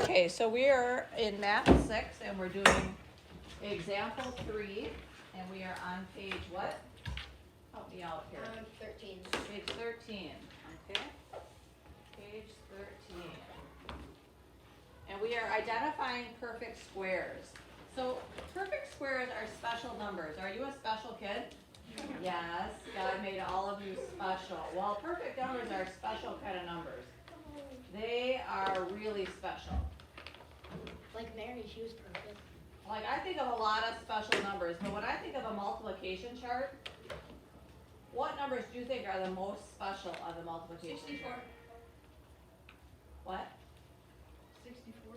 Okay, so we are in Math 6 and we're doing example 3 and we are on page what? Help me out here. 13. Page 13, okay? Page 13. And we are identifying perfect squares. So perfect squares are special numbers. Are you a special kid? Yes, God made all of you special. Well, perfect numbers are special kind of numbers. They are really special. Like Mary, she was perfect. Like, I think of a lot of special numbers, but when I think of a multiplication chart, what numbers do you think are the most special on the multiplication 64. chart? What? 64.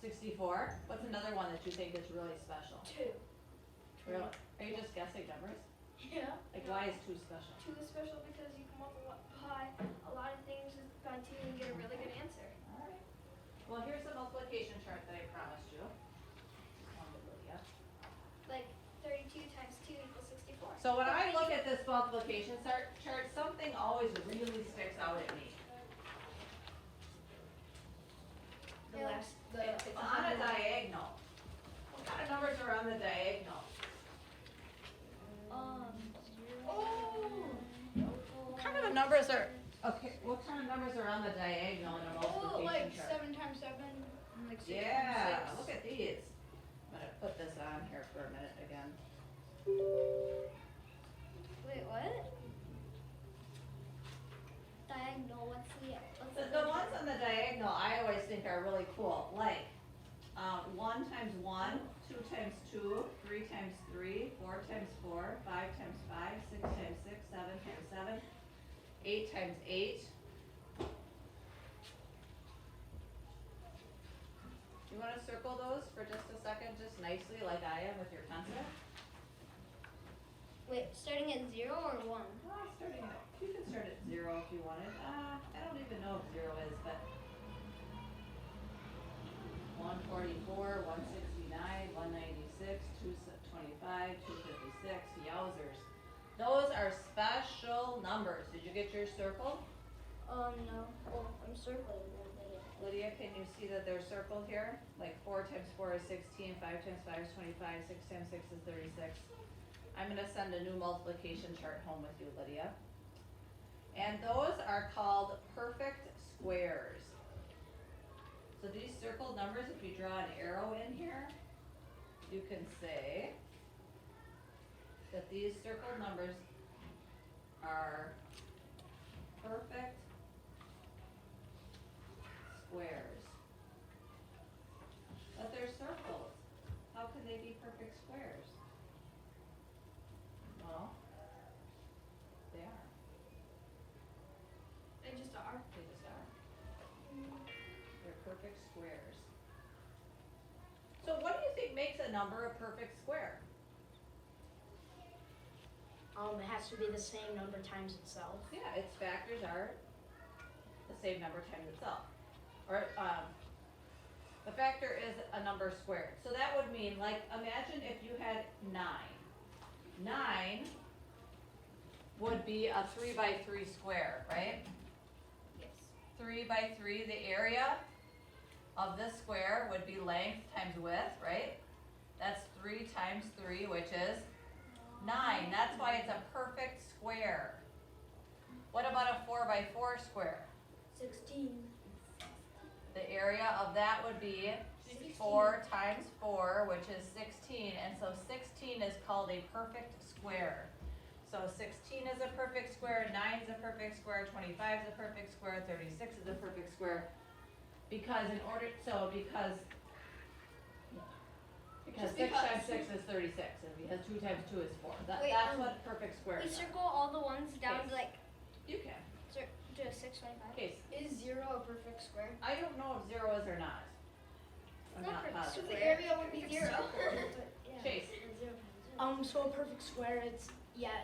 64? What's another one that you think is really special? 2. Really? Are you just guessing numbers? Yeah. Like, why is 2 special? 2 is special because you can multiply a lot of things by 2 and get a really good answer. Alright. Well, here's the multiplication chart that I promised you. Lydia. Like 32 times 2 equals 64. So when I look at this multiplication chart, something always really sticks out at me. The Yeah. last, It's on a diagonal. What kind of numbers are on the diagonal? What kind of numbers are, okay, what kind of numbers are on the diagonal in a multiplication chart? 7 times 7, and like 6 Yeah, times 6. look at these. I'm gonna put this on here for a minute again. Wait, what? Diagonal, what's The ones on the diagonal I always think are really cool, like 1 times 1, 2 times 2, 3 times 3, 4 times 4, 5 times 5, 6 times 6, 7 times 7, 8 times 8. You want to circle those for just a second, just nicely like I am with your pencil? Wait, starting at 0 or 1? Starting at, you can start at 0 if you wanted. I don't even know if 0 is, but 144, 169, 196, 225, 256, yowzers. Those are special numbers. Did you get yours circled? No. Well, I'm circling them. Lydia, can you see that they're circled here? Like 4 times 4 is 16, 5 times 5 is 25, 6 times 6 is 36. I'm gonna send a new multiplication chart home with you, Lydia. And those are called perfect squares. So these circled numbers, if you draw an arrow in here, you can say that these circled numbers are perfect squares. But they're circles. How can they be perfect squares? Well, they are. They just are. They just are. They're perfect squares. So what do you think makes a number a perfect square? it has to be the same number times itself. Yeah, its factors are the same number times itself. Or the factor is a number squared. So that would mean, like, imagine if you had 9. 9 would be a 3 by 3 square, right? Yes. 3 by 3, the area of this square would be length times width, right? That's 3 times 3, which is 9. That's why it's a perfect square. What about a 4 by 4 square? 16. The area of that would be 4 times 4, which is 16. And so 16 is called a perfect square. So 16 is a perfect square, 9 is a perfect square, 25 is a perfect square, 36 is a perfect square. Because because 6 times 6 is 36, and because 2 times 2 is 4. Wait, That's what perfect squares We are. circle all the ones down Okay. to like You can. to 625. Case. Is 0 a perfect square? I don't know if 0 is or not. I'm not So positive. the area would be 0. Chase. So a perfect square,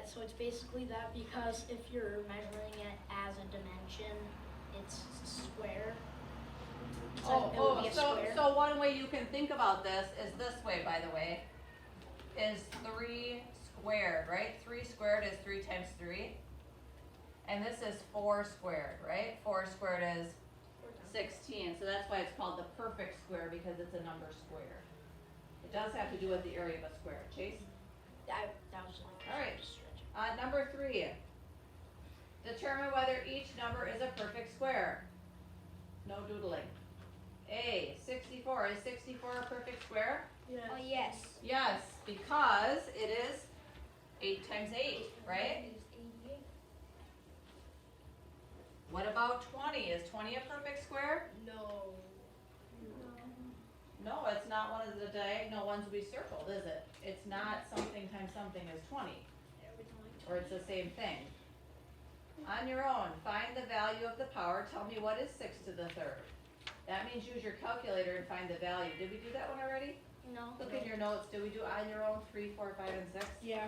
so it's basically that, because if you're measuring it as a dimension, it's square. So it would be a square. So one way you can think about this is this way, by the way, is 3 squared, right? 3 squared is 3 times 3. And this is 4 squared, right? 4 squared is 16, so that's why it's called the perfect square, because it's a number square. It does have to do with the area of a square. Chase? That was like. All right. Number 3. Determine whether each number is a perfect square. No doodling. A, 64. Is 64 a perfect square? Oh, yes. Yes, because it is 8 times 8, right? It's 88. What about 20? Is 20 a perfect square? No. No, it's not one of the diagonal ones we circled, is it? It's not something times something is 20, or it's the same thing. On your own, find the value of the power. Tell me what is 6 to the 3rd. That means use your calculator and find the value. Did we do that one already? No. Look in your notes. Did we do on your own 3, 4, 5, and 6? Yeah.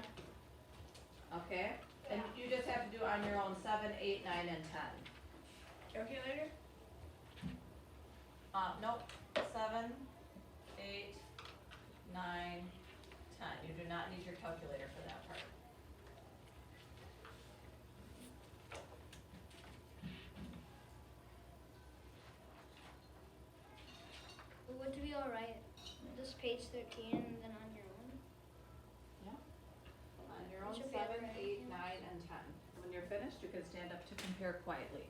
Okay. And you just have to do on your own 7, 8, 9, and 10. Calculator? Nope. 7, 8, 9, 10. You do not need your calculator for that part. Would it be alright? Just page 13 and then on your own? On your own Should 7, be alright, 8, yeah. 9, and 10. When you're finished, you can stand up to compare quietly.